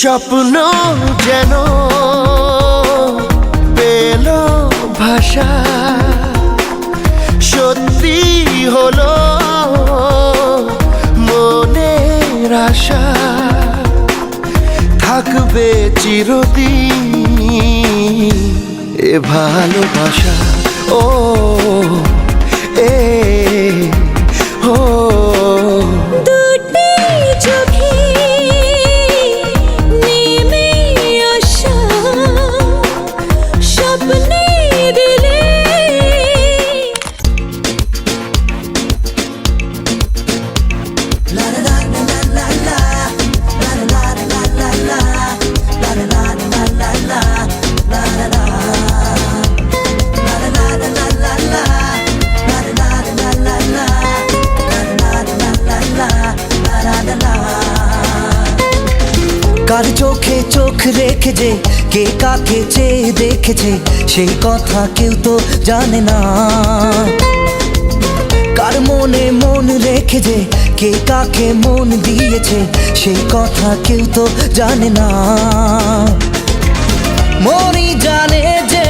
স্বপ্ন যেন পেল ভাষা, সত্যি হলো মনের আশা, থাকবে চিরদিন এ ভালোবাসা। ও এ ও দুটি চোখে নেমে আসা স্বপ্নে দিলে কার চোখে চোখ রেখে যে কে কাকে চেয়ে দেখেছে সেই কথা কেউ তো জানে না। কার মনে মন রেখে যে কে কাকে মন দিয়েছে সেই কথা কেউ তো জানে না। মনই জানে যে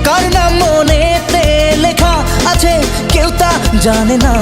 কার নাম মনেতে লেখা আছে কেউ তা জানে না।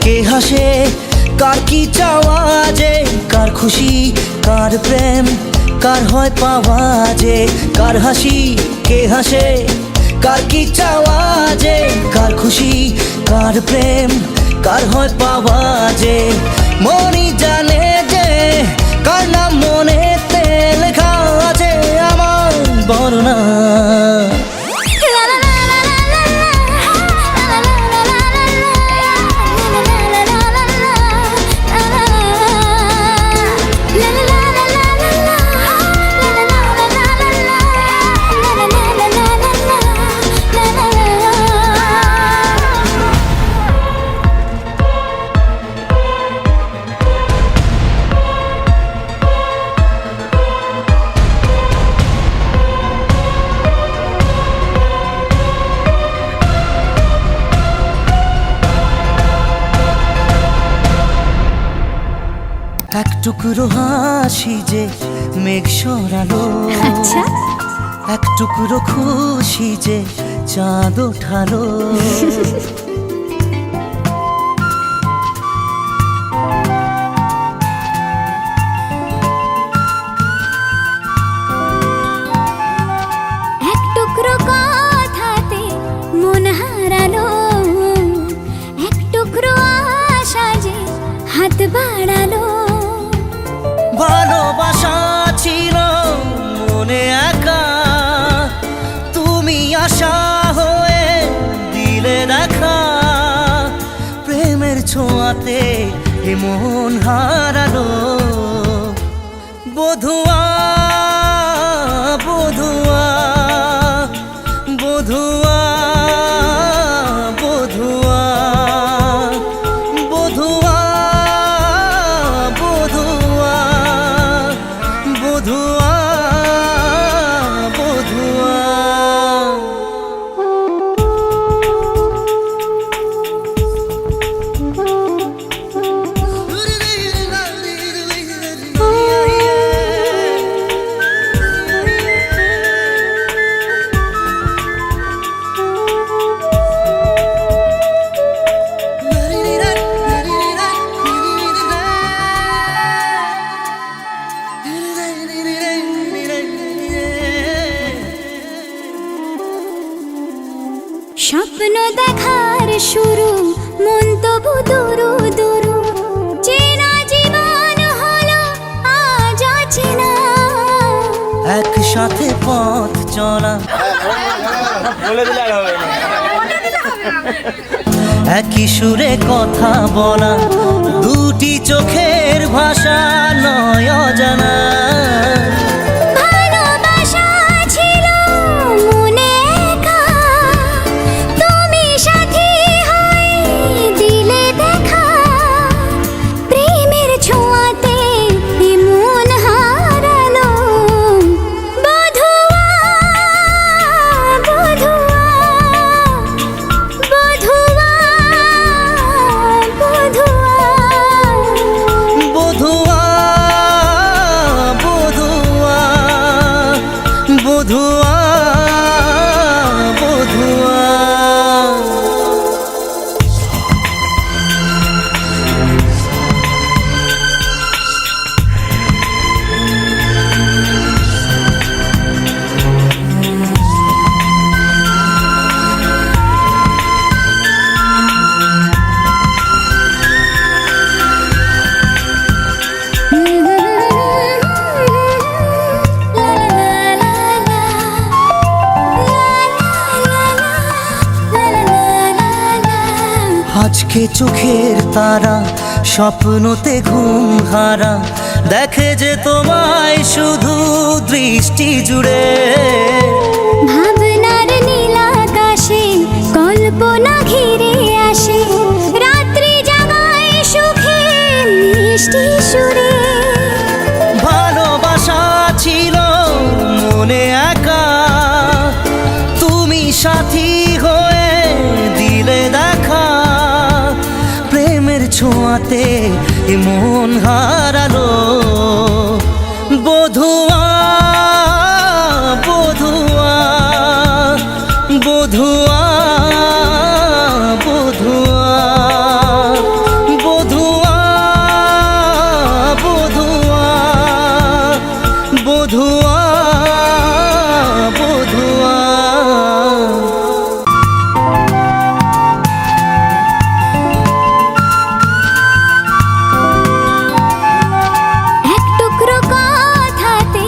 কে হাসে কার কি চাওয়া যে, কার খুশি কার প্রেম কার হয় পাওয়া যে। কার হাসি কে হাসে কার কি চাওয়া যে, কার খুশি কার প্রেম কার হয় পাওয়া যে। মনই জানে যে কার নাম মনেতে লেখা আছে আমার বর্ণনা। এক টুকরো হাসি যে মেঘ সরালো, আচ্ছা এক টুকরো খুশি যে চাঁদ ওঠালো। এক টুকরো কথাতে মন হারালো, এক টুকরো আশা যে হাত বাড়ালো। ভালোবাসা ছিল মনে একা, তুমি আশা হয়ে দিলে দেখা। প্রেমের ছোঁয়াতে এ মন হারালো। বধুয়া বধুয়া বধুয়া বধুয়া বধুয়া বধুয়া বধুয়া বধুয়া। স্বপ্ন দেখার শুরু মন তবু দুরু দুরু, চেনা জীবন হলো আজ অচেনা। একসাথে পথ চলা বলে দিলে আর হবে না। একই সুরে কথা বলা, দুটি চোখের ভাষা নয় অজানা। ভালোবাসা ছিল মনে একা, তুমি সাথী হয়ে দিলে দেখা। প্রেমের ছোঁয়াতে মন হারালো। বধুয়া বধুয়া বধুয়া বধুয়া বধুয়া বধুয়া বধুয়া বধুয়া। আজকে চোখের তারা স্বপ্নতে ঘুম হারা, দেখে যে তোমায় শুধু দৃষ্টি জুড়ে। ভাবনার নীল আকাশে কল্পনা ঘিরে আসে, রাত্রি জাগায় সুখে মিষ্টি সুরে। ভালোবাসা ছিল মনে একা, তুমি সাথী হয়ে দিলে দেখা। প্রেমের ছোঁয়াতে মন হারালো। বধুয়া বধুয়া বধুয়া বধুয়া বধুয়া বধুয়া বধুয়া বধুয়া। এক টুকরো কথাতে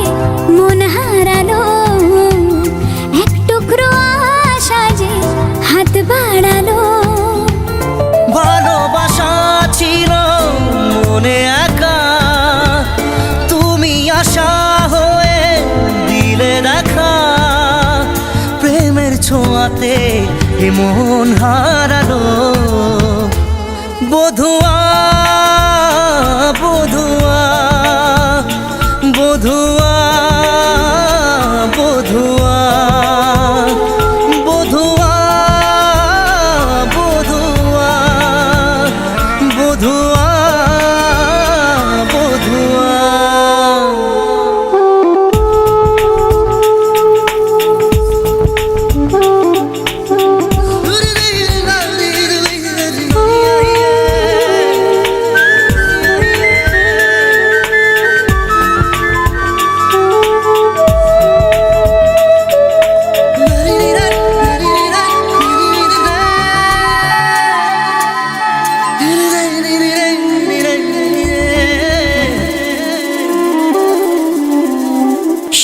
মন হারালো, এক টুকরো আশা যে হাত বাড়ালো। ভালোবাসা ছিল মনে একা, তুমি আশা হয়ে দিলে দেখা। প্রেমের ছোঁয়াতে মন হারালো। বধুয়া বধুয়া বধুয়া বধুয়া বধুয়া বধুয়া বধুয়া বধুয়া।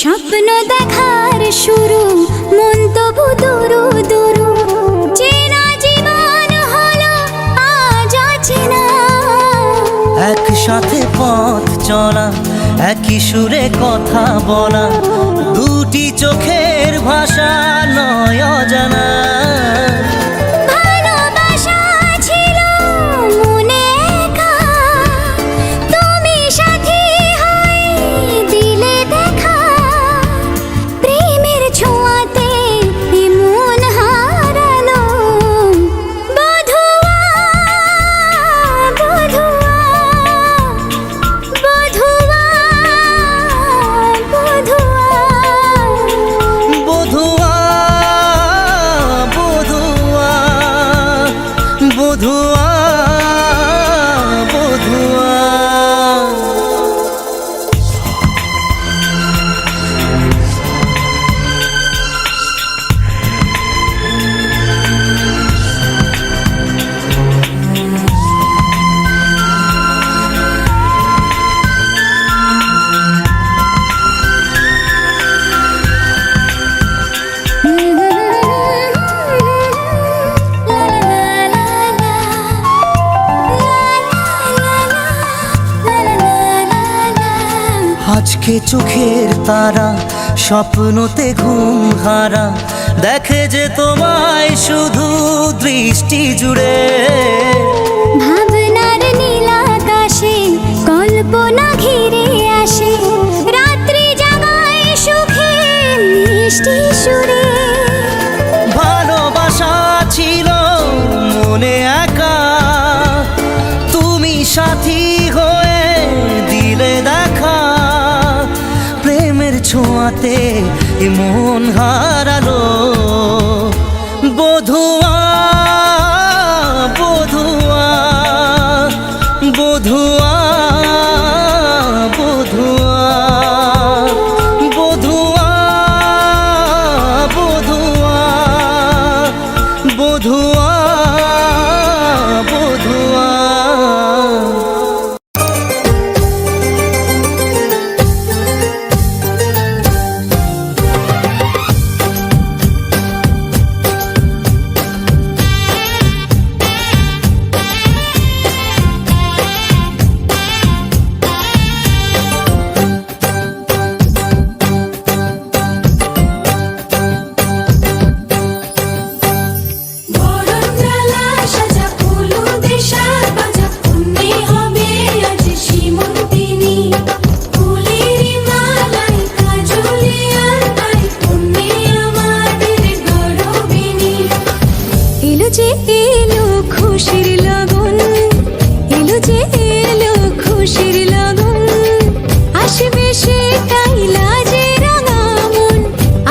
স্বপ্ন দেখার শুরু, মন তবু দুরু দুরু। চেনা জীবন হলো আজ অচেনা। একসাথে পথ চলা, একই সুরে কথা বলা, দুটি চোখের ভাষা নয় অজানা। ভালোবাসা ছিল মনে একা, তুমি সাথী হয়ে দিলে দেখা। প্রেমের ছোঁয়াতে মন হারালো। বধুয়া বধুয়া বধুয়া বধুয়া বধুয়া বধুয়া আজকে চোখের তারা স্বপ্নতে ঘুম হারা দেখে যে তোমায় শুধু দৃষ্টি জুড়ে। ভাবনার নীলাকাশে কল্পনা ঘিরে আসে, রাত্রি জাগায় সুখে মিষ্টি সুরে। ভালোবাসা ছিল মনে একা, তুমি সাথী হয়ে দিলে দেখা। প্রেমের ছোঁয়াতে এ মন হারালো, বধুয়া বধুয়া বধুয়া বধুয়া বধুয়া বধুয়া বধুয়া বধুয়া। বরণডালা সাজা ফুলুদের সাজ বাজা, পুণ্যে হবে আজ সীমন্তিনী। ফুলের মালাই কাজলে আলতায়, পুণ্যে আমাদের গৌরবিনী। এলো যে এলো খুশির লগন, এলো যে এলো খুশির লগন। আসবে সে তাই লাজে রাঙা মন,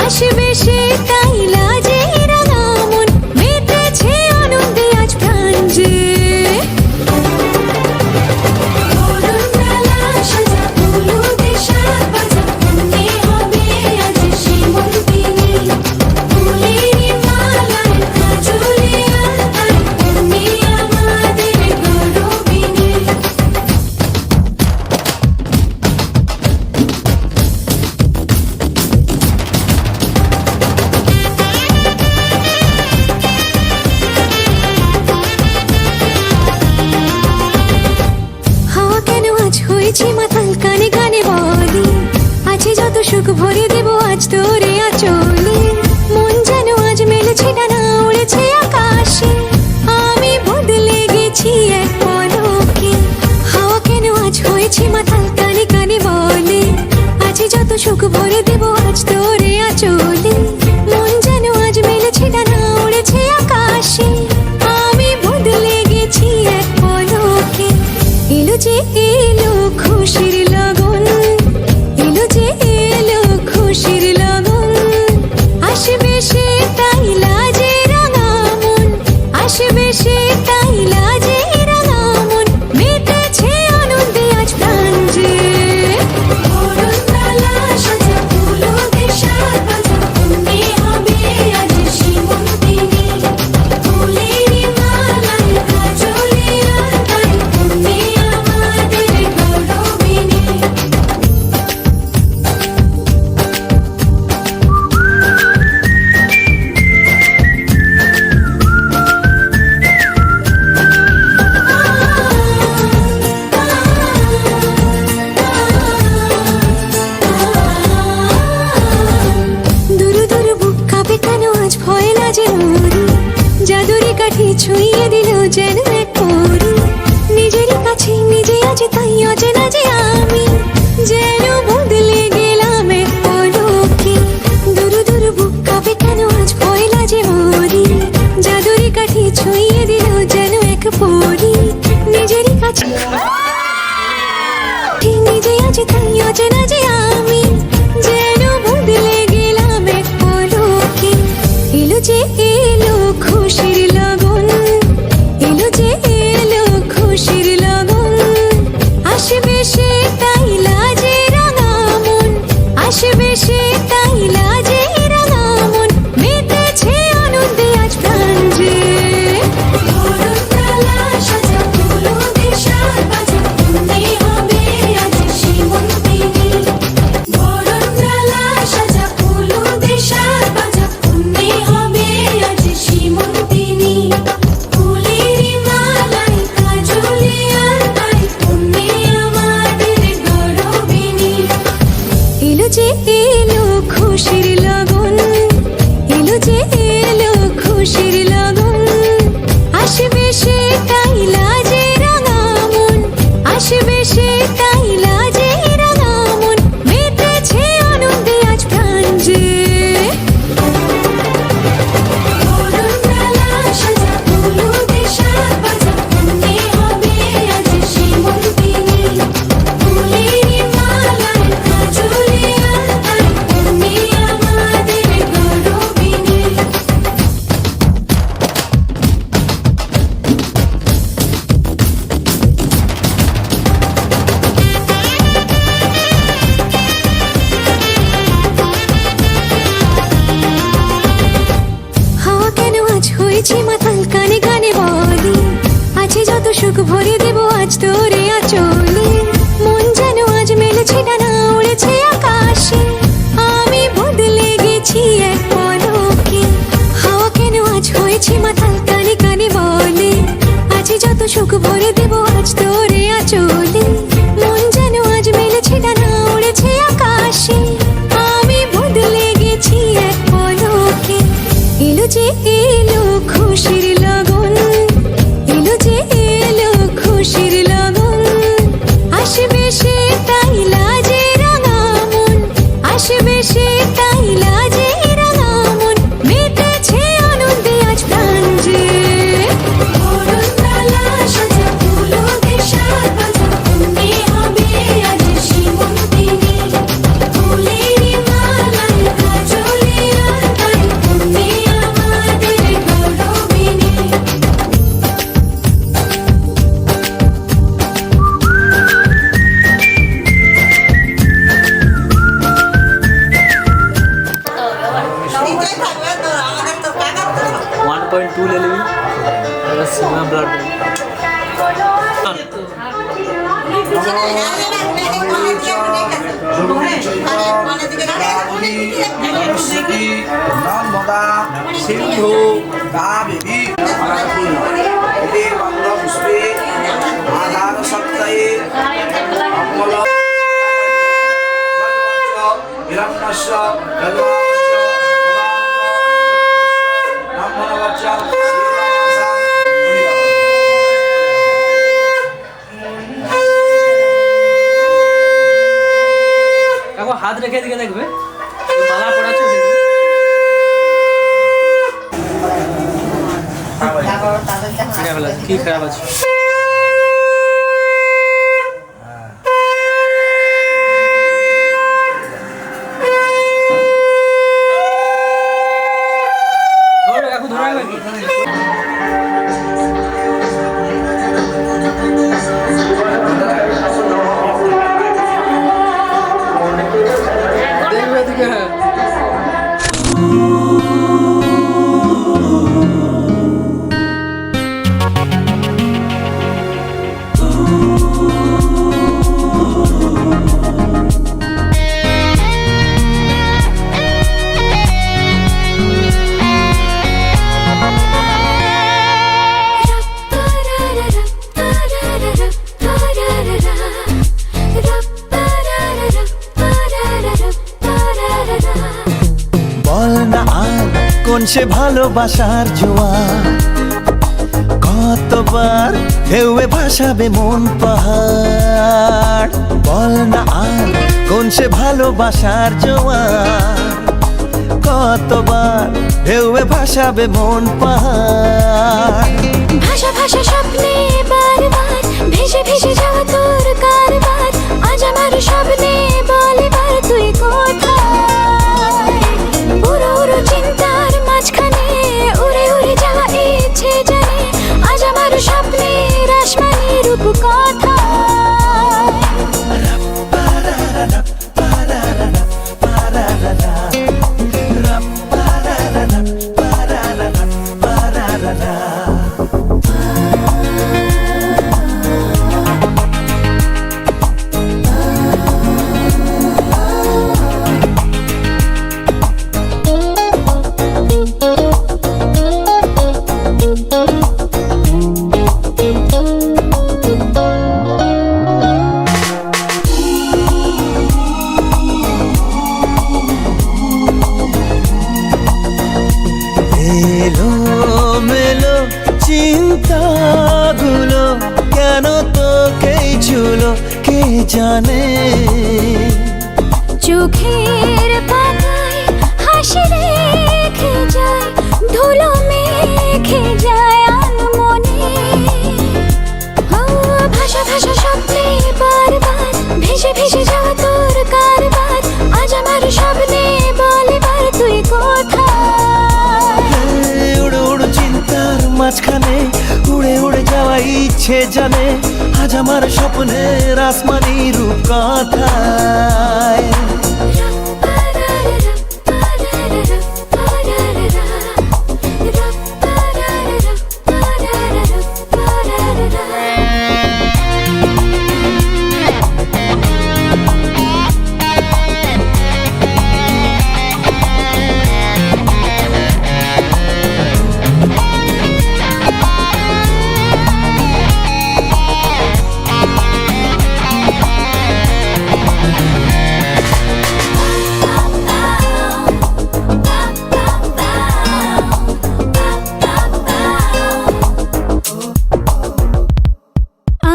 আসবে সে তাই লাজে রাঙা মন। মেতেছে আনন্দে আজ প্রাণ যে। বরণডালা সাজা ফুলুদের সাজ বাজা, পুণ্যে হবে আজ সীমন্তিনী। ফুলের মালাই কাজলে আলতায়, পুণ্যে আমাদের গৌরবিনী। হাওয়া কেন আজ হয়েছে মাতাল, কানে কানে বলি আছে যত সুখ ভরে দেব আজ তোরে আঁচলে। মন যেন আজ মেলেছে ডানা, উড়েছে আকাশে, আমি বদলে গেছি এক পলকে। হাওয়া কেন আজ হয়েছে মাতাল, কানে কানে বলে আছে যত সুখ ভরে দেব আজ তোরে আঁচলে। মন যেন আজ মেলেছে ডানা, উড়েছে আকাশে, আমি বদলে গেছি এক পলকে। এলো যে এলো খুশির লগন, এলো যে এলো খুশির লগন। আসবে সে তাই লাজে রাঙা মন, আসবে সে তাই লাজে রাঙা মন। মেতেছে আনন্দে আজ প্রাণ যে। বরণডালা সাজা ফুলুদের সাজ বাজা, পুণ্যে হবে আজ সীমন্তিনী। ফুলের মালাই কাজলে আলতায়, পুণ্যে আমাদের গৌরবিনী। দুরু দুরু বুক কাঁপে কেন আজ ভয় লাজে মরি। জাদুরি কাঠি ছুঁয়ে দিল যেন এক পরি। নিজেরই কাছে নিজে আছে তাই অচেনা যে আমি, যেন বদলে গেলাম এক পলকে। দুরু দুরু বুক কাঁপে কেন আজ ভয় লাজে মরি। জাদুরি কাঠি ছুঁয়ে দিল যেন এক পরি। নিজেরই কাছে নিজে আছে তাই অচেনা যে আমি, যেন বদলে গেলাম এক পলকে। এলো যে এলো খুশির লগন, এলো যে এলো খুশির লগন। আসবে সে তাই লাজে রাঙা মন, আসবে সে তাই লাজে রাঙা মন। মেতেছে আনন্দে আজ প্রাণ যে। বরণডালা সাজা ফুলুদের সাজ বাজা, পুণ্যে হবে আজ সীমন্তিনী। এলো খুশির লগন, এলো যে এলো খুশির লগন, আসবে সেটাই লাজে রাঙা মন, আসবে সেটাই লাজে রাঙা মন, মেতেছে আনন্দে আজ প্রাণ যে। হয়েছি মাতাল কানে কানে বলি, আছে যত সুখ ভরে দেব আজ তোরে আঁচলে, মন যেন আজ মেলেছে ডানা উড়েছে আকাশে, আমি বদলে গেছি এক পলকে। হাওয়া কেন আজ হয়েছি মাতাল কানে কানে বলে, আছে যত সুখ ভরে দেব আজ তোরে আঁচলে, মন যেন আজ মেলেছে ডানা উড়েছে আকাশে, আমি বদলে গেছি এক পলকে। এলো যে এলো খুশির লগন, এলো যে এলো খুশির লগন, আসবে সেটাই লাজে রাঙা মন, আসবে সেটাই লাজে রাঙা মন, মেতেছে আনন্দে আজ প্রাণ যে। সিন্ধু কাবেরী এতে বন্ধ পুষ্পে আধার সপ্তাহে অমল হিরণ্যস্য হাত রেখে দিকে দেখবে মালা পড়াচ্ছে কি খারাপ আছে কোন সে ভালোবাসার জোয়ার, কতবার ঢেউয়ে ভাসাবে মন পাহাড়, বল না আর কোন সে ভালোবাসার জোয়ার, কতবার ঢেউয়ে ভাসাবে মন পাহাড়। ভাষা ভাষা স্বপ্নে বারবার ভেসে ভেসে যাওয়া তোর কারবার, আজ আমার স্বপ্নে বলে বার তুই কোথায়, উড়ো উড়ো চিন্তার মাঝখানে উড়ে উড়ে যাওয়া ইচ্ছে জানে, আজ আমার স্বপ্নের আসমানি রূপ কথা। জানে। চোখের পাতায় হাসি রেখে যায়, ধুলো মেখে যায় আনমনে। ও ভাষা ভাষা স্বপ্নে বারবার ভেসে ভেসে যাওয়া তোর কারবার, আজ আমার স্বপ্নে বলে বার তুই কোথায়। উড়ো উড়ো চিন্তার মাঝখানে উড়ে উড়ে যাওয়া ইচ্ছে জানে, আজ আমার স্বপ্নের আসমানি রূপ কথায়।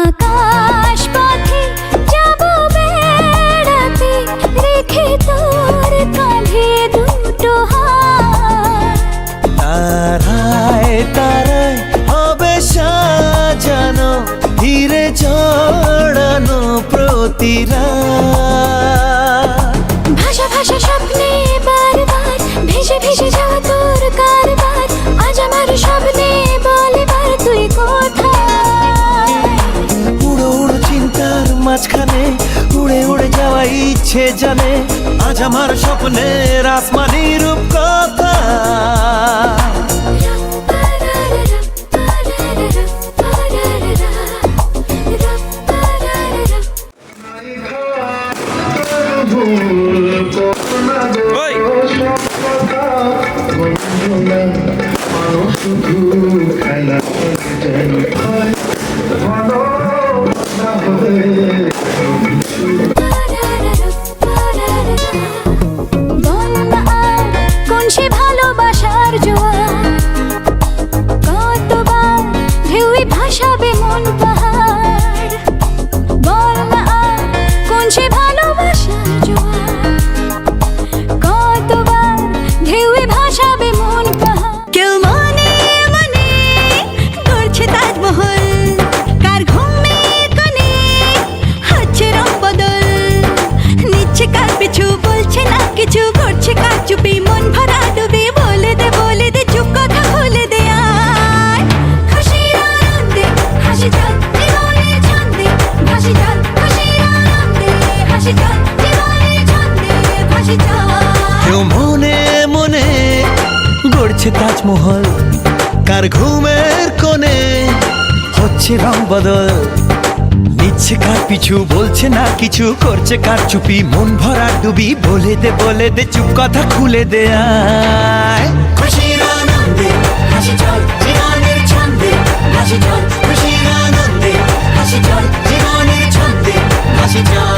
আকাশ পথে যাব বেড়াতে, রেখে তোর কাঁধে দুটো হাত। তারায় তারায় হবে সাজানো, ধীরে জড়ানো প্রতিরা। ভাষা ভাষা স্বপ্নে বারবার ভেসে ভেসে যাওয়া তোর কারবার, আজ আমার স্বপ্নে বলে বার তুই কোথায়। উড়ো উড়ো চিন্তার মাঝখানে উড়ে উড়ে যাওয়া ইচ্ছে জানে, আজ আমার স্বপ্নের আসমানি রূপ কথা। কোন সে ভালোবাসার জোয়ার, কতবার ঢেউই ভাসাবে মন পাহাড়। বল না আর কোন সে ভালোবাসার জোয়ার, কতবার ঢেউই ভাসাবে মন পাহাড়। কেউ মনে মনে করছে তাজমহল, কার ঘুমে কোণে হচ্ছে রং বদল, নিচ্ছে কার পিছু বলছে না কিছু, করছে কার চুপি মন ভরা ডুবে। বলে দে চুপ কথা খুলে দে আয়, খুশির আনন্দে হাসি চল জীবনের ছন্দে ভাসি চল, খুশির আনন্দে হাসি চল জীবনের ছন্দে ভাসি চল। কেউ মনে মনে গড়ছে তাজমহল, কার ঘুমের কোণে হচ্ছে রং বদল, নিচ্ছে কার পিছু বলছে না কিছু, করছে কার চুপি মন ভরা ডুবি। বলে দে চুপ কথা খুলে দে আয়, খুশির আনন্দে হাসি চল জীবনের ছন্দে ভাসি চল, খুশির আনন্দে হাসি চল জীবনের ছন্দে ভাসি চল।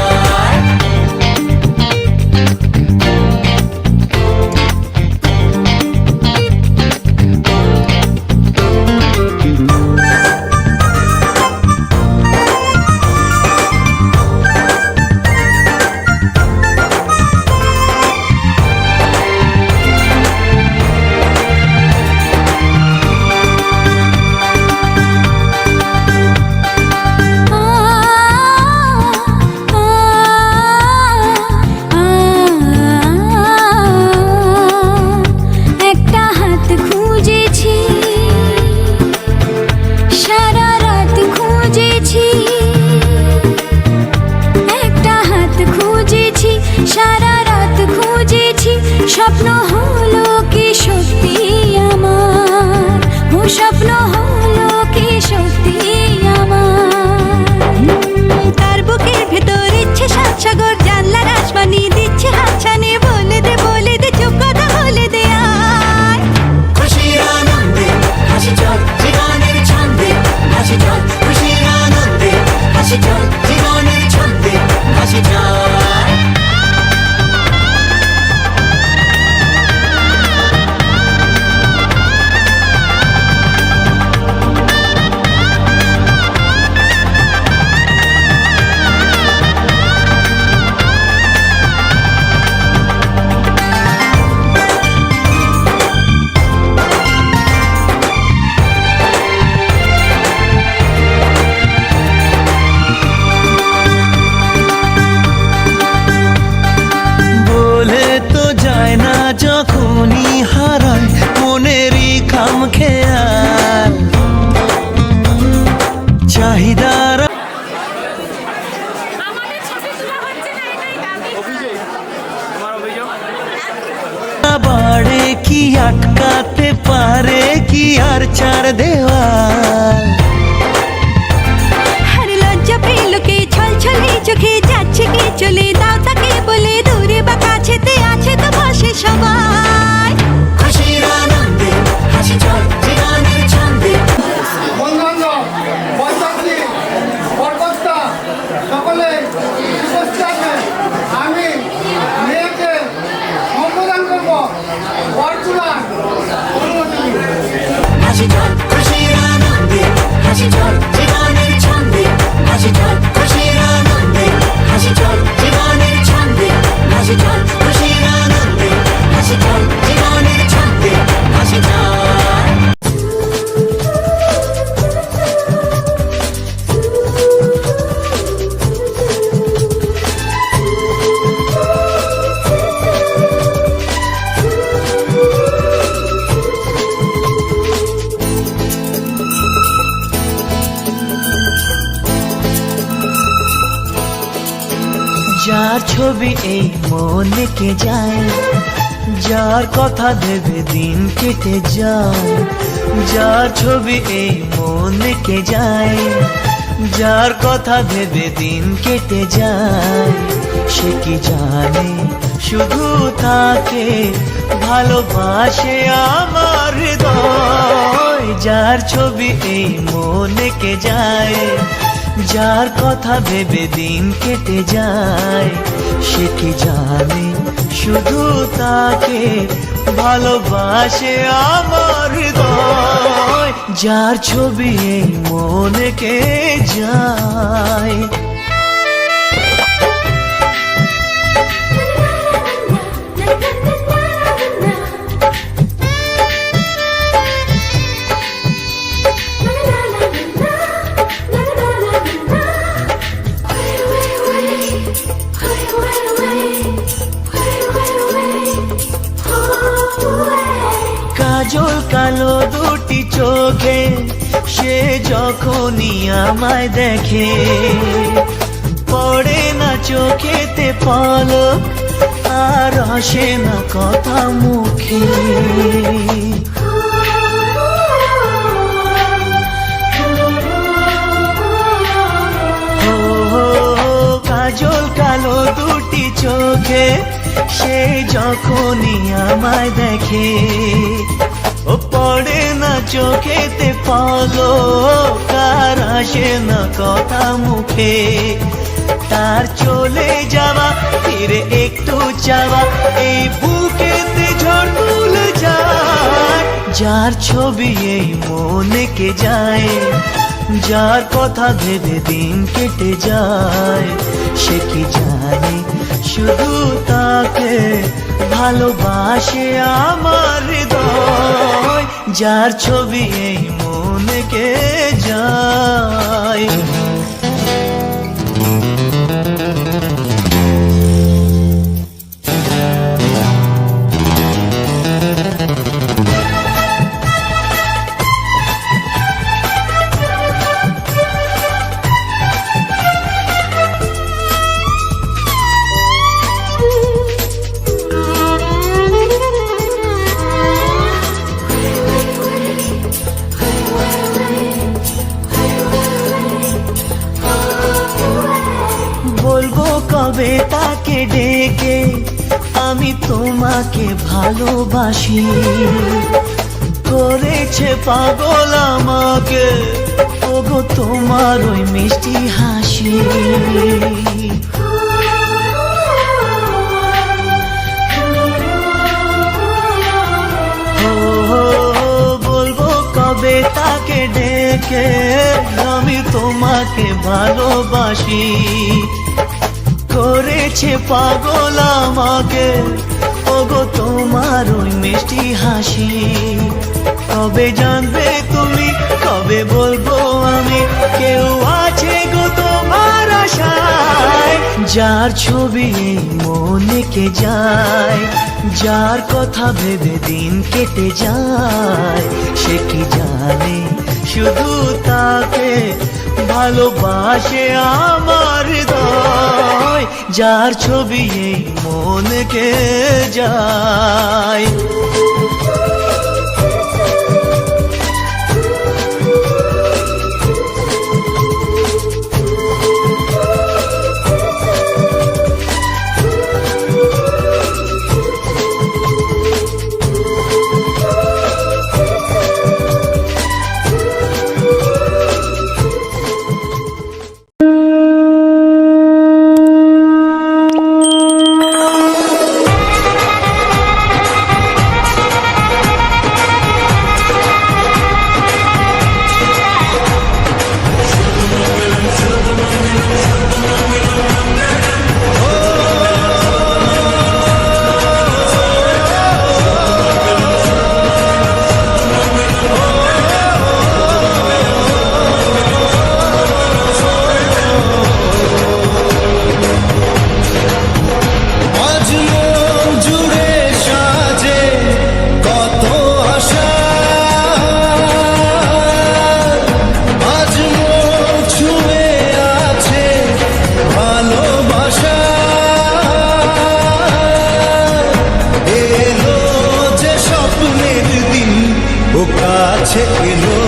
যখনই হারায় মনেরই খাম খেয়াল চাহিদার বাড়ে কি আটকাতে পারে কি আর চার দেওয়াল আর লজ্জা পেল কে ছল ছলে চোখে যাচ্ছে কে চলে দাও তাকে বলে দূরে বা কাছেতে আছে তো পাশে সবাই খুশির আনন্দে হাসি চল জীবনের ছন্দে বন্ধুবান্ধব বরযাত্রী বরকর্তা সকলে উপস্থিত আছেন। আমি মেয়েকে সম্বোধন করব বরচুলার অনুমতি নিয়ে। হাসি চল খুশির আনন্দে হাসি চল জীবনের ছন্দে হাসি চল খুশির আনন্দে হাসি চল জীবনের ছন্দে হাসি চল খুশির আনন্দে হাসি চল জীবনের ছন্দে হাসি চল যার ছবি এই মনে কে যায় যার কথা ভেবে দিন কেটে যায় যার ছবি এই মনে কে যায় যার কথা ভেবে দিন কেটে যায় সে কি জানে শুধু তাকে ভালোবাসে আমার হৃদয় যার ছবি এই মনে কে যায় যার কথা ভেবে দিন কেটে যায় সে কি জানে শুধু তাকে ভালোবাসে আমার হৃদয় যার ছবি এই মনে কে যায় কাজল কালো দুটি চোখে সে যখনই আমায় দেখে পড়ে না চোখেতে পলক আর আসে না কথা মুখে কাজল কালো দুটি চোখে সে যখনই আমায় দেখে ও পড়ে না চোখেতে পলক আর আসে না কথা মুখে তার চলে যাওয়া ফিরে একটু চাওয়া এই বুকেতে ঝড় তুলে যায় যার ছবি এই মনে কে যায় যার কথা ভেবে দিন কেটে যায় সে কি জানে শুধু তাকে ভালোবাসে আমার হৃদয় যার ছবি এই মনে কে যায় বলবো কবে তাকে ডেকে আমি তোমাকে ভালোবাসি করেছে পাগল আমাকে ওগো তোমার ওই মিষ্টি হাসি বলবো কবে তাকে ডেকে আমি তোমাকে ভালোবাসি করেছে পাগল আমাকে ওগো তোমার ওই মিষ্টি হাসি কবে জানবে তুমি কবে বলবো আমি কেউ আছে গো তোমার আশায় যার ছবি এই মন মনে কে যায়, যার কথা ভেবে দিন কেটে যায়, সে কি জানে শুধু তাকে ভালোবাসে আমার হৃদয়, যার ছবি এই মনকে যায়। কাছে এলো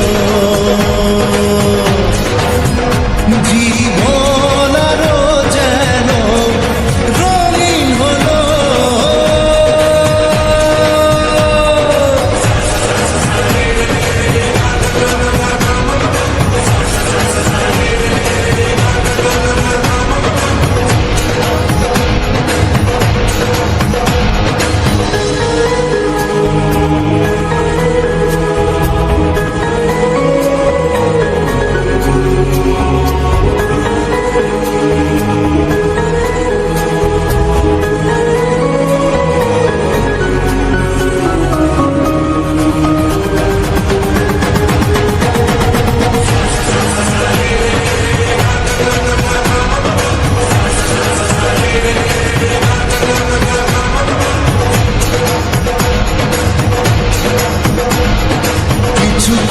জীবন আরো যেন রঙিন হলো।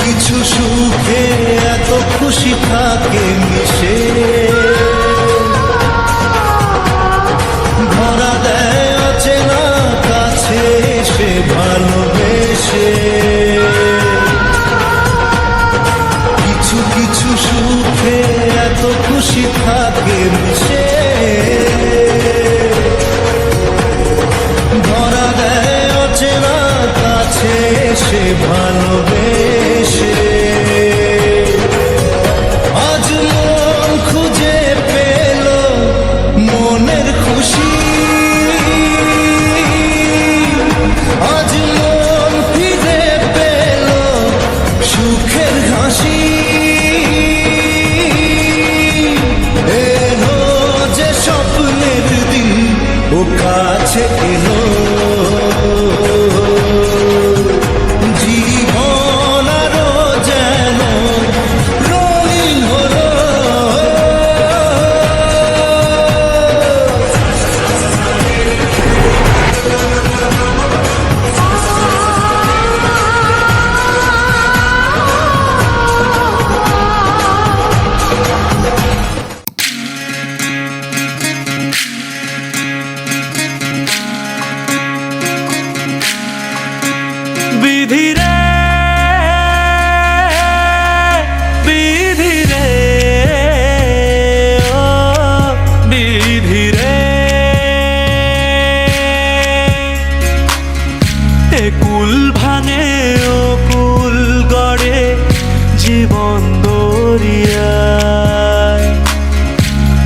কিছু সুখে এত খুশি থাকে মিশে, ধরা দেয় অচেনা কাছে সে ভালোবেসে। কিছু কিছু সুখে এত খুশি থাকে মিশে, ধরা দেয় অচেনা কাছে সে ভালোবেসে। আজ মন খুঁজে পেল মনের খুশি, আজ মন ফিরে পেল সুখের হাসি। এলো যে স্বপ্নের দিন ও কাছে এলো, জীবন আরো যেন রঙিন হলো। বিধি রে বিধি রে ও বিধি রে, এ কুল ভাঙে ও কুল গড়ে জীবন দরিয়ায়,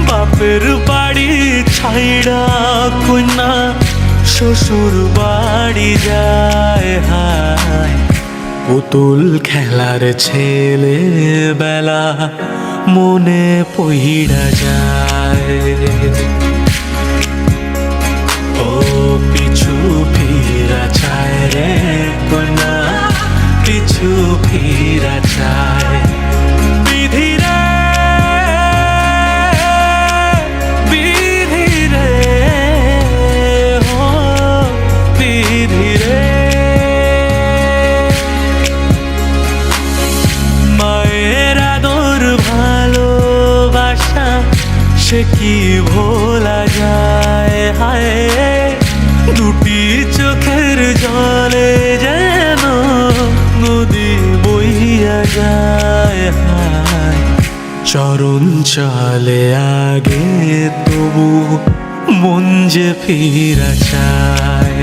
বাপের বাড়ি ছাইড়া কন্যা শ্বশুর বাড়ি যায়। হায় পুতুল খেলার ছেলে বেলা মনে পইড়া যায়। ও পিছু ফিরা চায় রে কন্যা, পিছু ফিরা চায়। বিধি রে বিধি রে দুটি চোখের জলে যেন নদী বইয়া যায় হায় চরণ চলে আগে তবু মন যে ফিরা চায়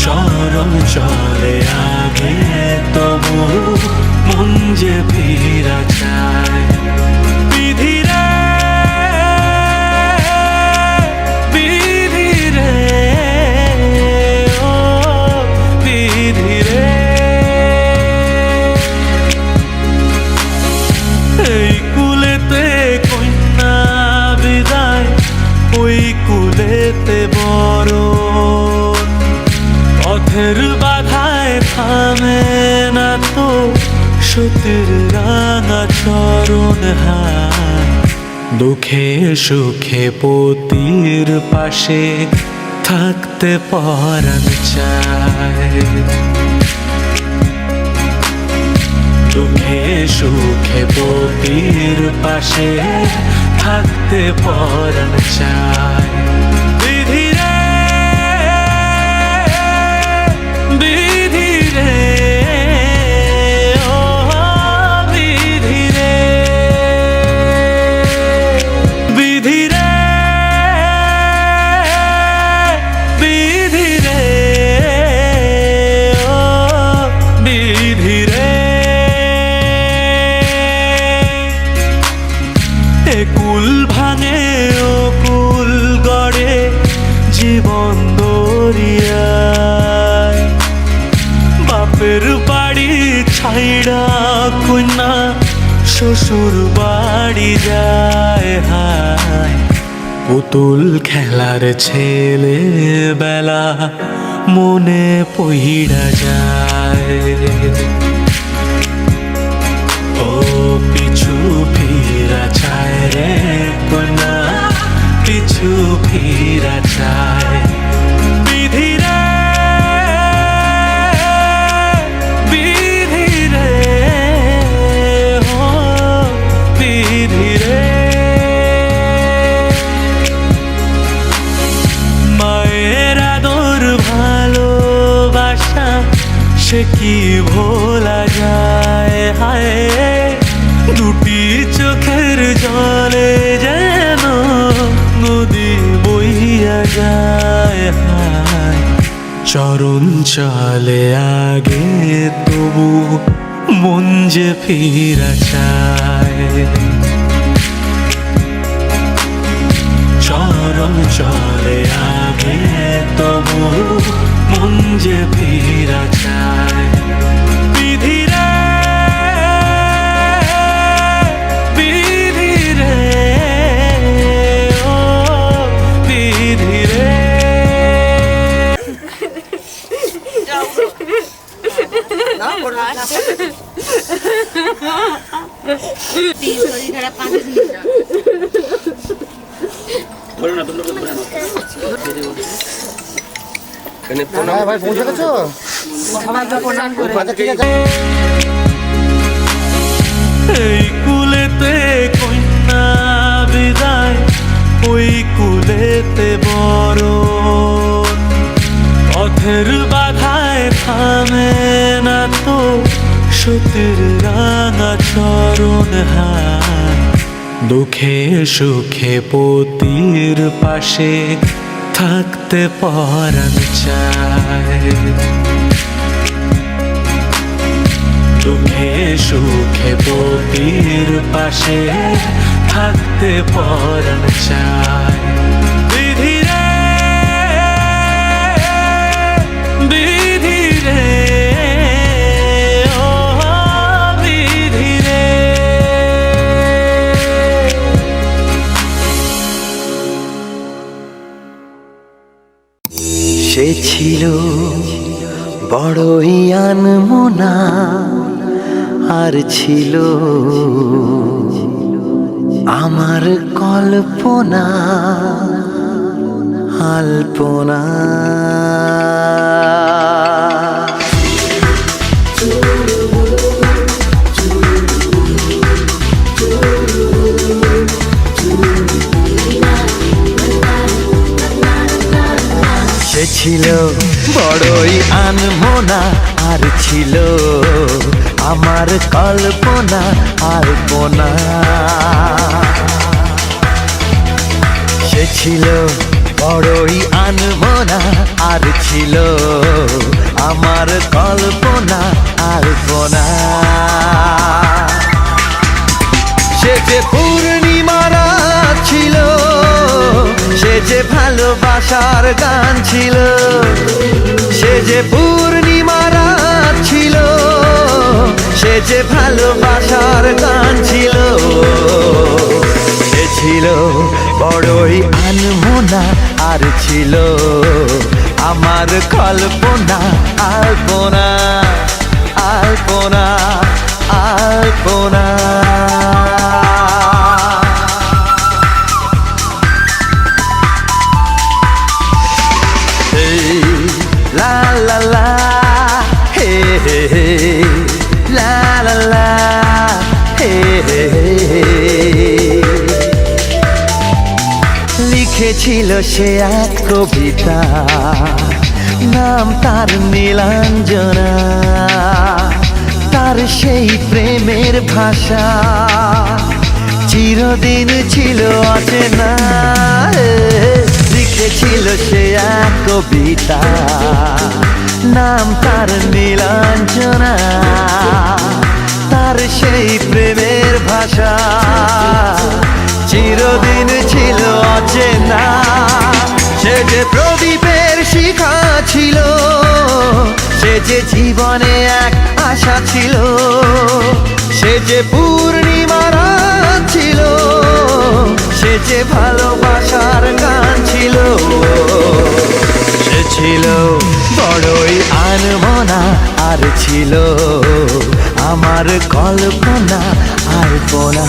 চরণ চলে আগে তবু মন যে ফিরা চায় বিধিরে বিধিরে ও বিধিরে এই কুলেতে কন্যা বিদায় ওই কুলেতে বড় পথের বাধায় থামে না তো সতীর রাঙা চরণ হায় দুঃখে সুখে পতির পাশে থাকতে পরাণ চায় দুঃখে সুখে পতির পাশে থাকতে পরাণ চায় বিধিরে বিধিরে ও বিধিরে বিধিরে বিধিরে ও বিধিরে কুল ভাঙে ও কুল গড়ে জীবন দরিয়ায় বাপের বাড়ি ছাইড়া কন্যা শ্বশুর বাড়ি যায় হায় পুতুল খেলার ছেলে বেলা মনে পইড়া যায় ও পিছু ফিরা চায় রে কন্যা পিছু ফিরা চায় বিধিরে বিধিরে ও বিধিরে মায়ের আদর ভালোবাসা সে কি ভোলা যায় হায় দুটি চোখের জলে যেন নদী বইয়া যায় হায় চরণ চলে আগে তবু মন যে ফিরা চায় চরণ চলে আগে তবু মন যে ফিরা চায় বিধিরে বিধিরে ও বিধিরে হ্যাঁ ভাই পৌঁছে গেছো এই কুলেতে কন্যা বিদায় ওই কুলেতে বড় পথের বাধায় থামে না তো সতীর রাঙা চরণ হায় দুঃখে সুখে পতির পাশে থাকতে পরাণ চায় দুঃখে সুখে পতির পাশে থাকতে পরাণ চায় বিধিরে বিধিরে ও বিধিরে সে ছিল বড়ই আনমনা আর ছিল আমার কল্পনা আলপনা সে ছিল বড়ই আনমনা, আর ছিল আমার কল্পনা আলপনা। সে ছিল বড়ই আনমনা, আর ছিল আমার কল্পনা আলপনা। সে যে পূর্ণিমা রাত ছিল, সে যে ভালোবাসার গান ছিল। সে যে পূর্ণিমা রাত ছিল, সে যে ভালোবাসার গান ছিল। সে ছিল বড়ই আনমনা, আর ছিল আমার কল্পনা আলপনা আলপনা আলপনা। La la la, hey hey hey, la la la, hey hey hey। লিখেছিল সে এক কবিতা, নাম তার নীলাঞ্জনা। তার সেই প্রেমের ভাষা চিরদিন ছিল অচেনা। লিখেছিল সে এক কবিতা, নাম তার নীলাঞ্জনা। তার সেই প্রেমের ভাষা চিরদিন ছিল অচেনা। সে যে প্রদীপের শিখা ছিল, সে যে জীবনে এক আশা ছিল। সে যে পূর্ণিমা রাত ছিল, সে যে ভালোবাসার গান ছিল। সে ছিল বড়ই আনমনা, আর ছিল আমার কল্পনা আলপনা।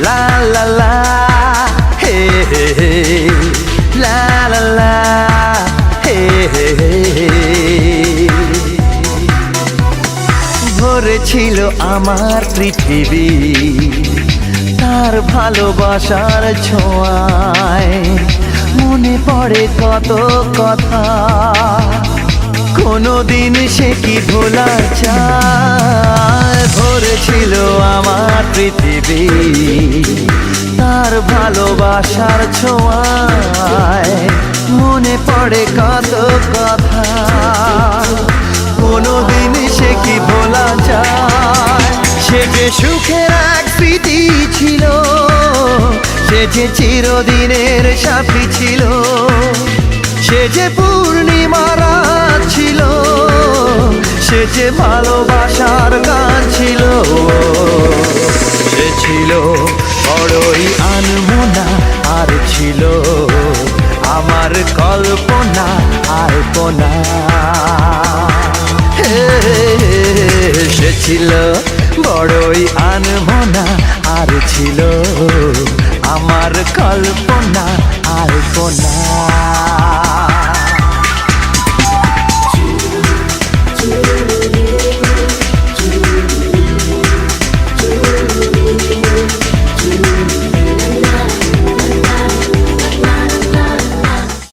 La la la, hey hey hey, la la la, hey hey hey। ভরেছিল আমার পৃথিবী তার ভালোবাসার ছোঁয়ায়। মনে পড়ে কত কথা, কোনদিন সে কি ভোলা যায়। ভরেছিল আমার পৃথিবী তার ভালোবাসার ছোঁয়ায়। মনে পড়ে কত কথা, কোনদিন সে কি ভোলা যায়। সে যে সুখের এক স্মৃতি ছিল, সে যে চিরদিনের সাথী ছিল। সে যে পূর্ণিমা রাত ছিল, সে যে ভালোবাসার গান ছিল। সে ছিল বড়ই আনমনা, আর ছিল আমার কল্পনা আলপনা। সে ছিল বড়ই আনমনা, আর ছিল আমার কল্পনা আলপনা।